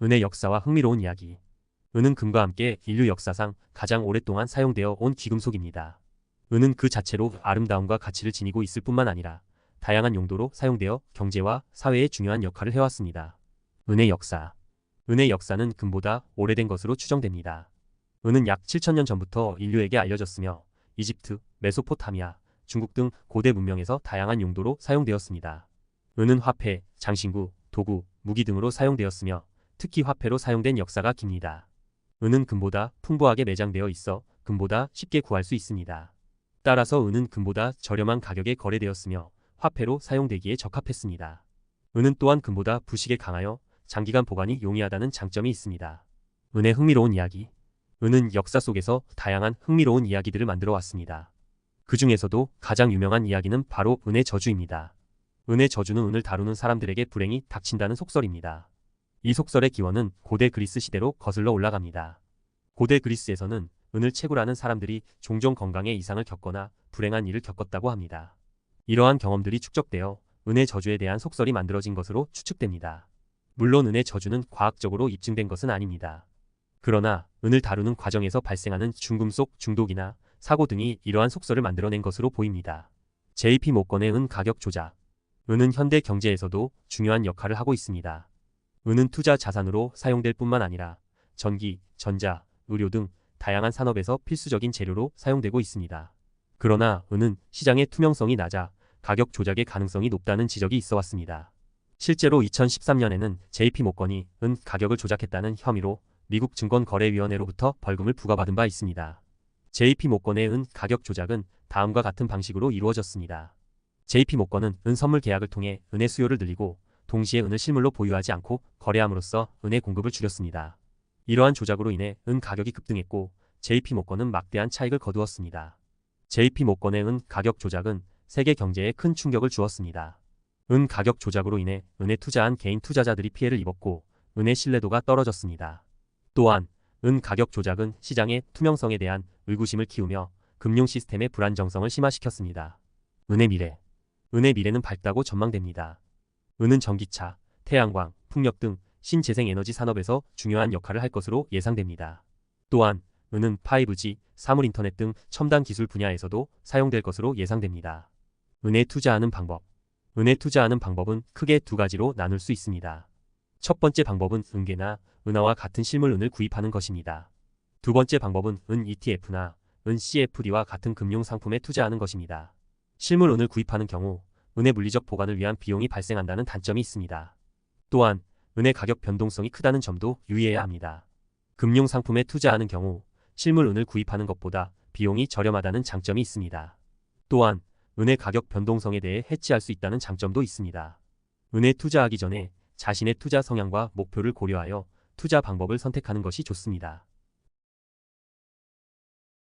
은의 역사와 흥미로운 이야기. 은은 금과 함께 인류 역사상 가장 오랫동안 사용되어 온 귀금속입니다. 은은 그 자체로 아름다움과 가치를 지니고 있을 뿐만 아니라 다양한 용도로 사용되어 경제와 사회에 중요한 역할을 해왔습니다. 은의 역사. 은의 역사는 금보다 오래된 것으로 추정됩니다. 은은 약 7,000년 전부터 인류에게 알려졌으며 이집트, 메소포타미아, 중국 등 고대 문명에서 다양한 용도로 사용되었습니다. 은은 화폐, 장신구, 도구, 무기 등으로 사용되었으며 특히 화폐로 사용된 역사가 깁니다. 은은 금보다 풍부하게 매장되어 있어 금보다 쉽게 구할 수 있습니다. 따라서 은은 금보다 저렴한 가격에 거래되었으며 화폐로 사용되기에 적합했습니다. 은은 또한 금보다 부식에 강하여 장기간 보관이 용이하다는 장점이 있습니다. 은의 흥미로운 이야기. 은은 역사 속에서 다양한 흥미로운 이야기들을 만들어 왔습니다. 그 중에서도 가장 유명한 이야기는 바로 은의 저주입니다. 은의 저주는 은을 다루는 사람들에게 불행이 닥친다는 속설입니다. 이 속설의 기원은 고대 그리스 시대로 거슬러 올라갑니다. 고대 그리스에서는 은을 채굴하는 사람들이 종종 건강에 이상을 겪거나 불행한 일을 겪었다고 합니다. 이러한 경험들이 축적되어 은의 저주에 대한 속설이 만들어진 것으로 추측됩니다. 물론 은의 저주는 과학적으로 입증된 것은 아닙니다. 그러나 은을 다루는 과정에서 발생하는 중금속 중독이나 사고 등이 이러한 속설을 만들어낸 것으로 보입니다. JP 모건의 은 가격 조작. 은은 현대 경제에서도 중요한 역할을 하고 있습니다. 은은 투자 자산으로 사용될 뿐만 아니라 전기, 전자, 의료 등 다양한 산업에서 필수적인 재료로 사용되고 있습니다. 그러나 은은 시장의 투명성이 낮아 가격 조작의 가능성이 높다는 지적이 있어 왔습니다. 실제로 2013년에는 JP 모건이 은 가격을 조작했다는 혐의로 미국 증권거래위원회로부터 벌금을 부과받은 바 있습니다. JP 모건의 은 가격 조작은 다음과 같은 방식으로 이루어졌습니다. JP 모건은 은 선물 계약을 통해 은의 수요를 늘리고 동시에 은을 실물로 보유하지 않고 거래함으로써 은의 공급을 줄였습니다. 이러한 조작으로 인해 은 가격이 급등했고 JP 모건은 막대한 차익을 거두었습니다. JP 모건의 은 가격 조작은 세계 경제에 큰 충격을 주었습니다. 은 가격 조작으로 인해 은에 투자한 개인 투자자들이 피해를 입었고 은의 신뢰도가 떨어졌습니다. 또한 은 가격 조작은 시장의 투명성에 대한 의구심을 키우며 금융 시스템의 불안정성을 심화시켰습니다. 은의 미래. 은의 미래는 밝다고 전망됩니다. 은은 전기차, 태양광, 풍력 등 신재생에너지 산업에서 중요한 역할을 할 것으로 예상됩니다. 또한 은은 5G, 사물인터넷 등 첨단 기술 분야에서도 사용될 것으로 예상됩니다. 은에 투자하는 방법. 은에 투자하는 방법은 크게 두 가지로 나눌 수 있습니다. 첫 번째 방법은 은계나 은화와 같은 실물 은을 구입하는 것입니다. 두 번째 방법은 은 ETF나 은 CFD와 같은 금융 상품에 투자하는 것입니다. 실물 은을 구입하는 경우 은의 물리적 보관을 위한 비용이 발생한다는 단점이 있습니다. 또한 은의 가격 변동성이 크다는 점도 유의해야 합니다. 금융 상품에 투자하는 경우 실물 은을 구입하는 것보다 비용이 저렴하다는 장점이 있습니다. 또한 은의 가격 변동성에 대해 해치할 수 있다는 장점도 있습니다. 은에 투자하기 전에 자신의 투자 성향과 목표를 고려하여 투자 방법을 선택하는 것이 좋습니다.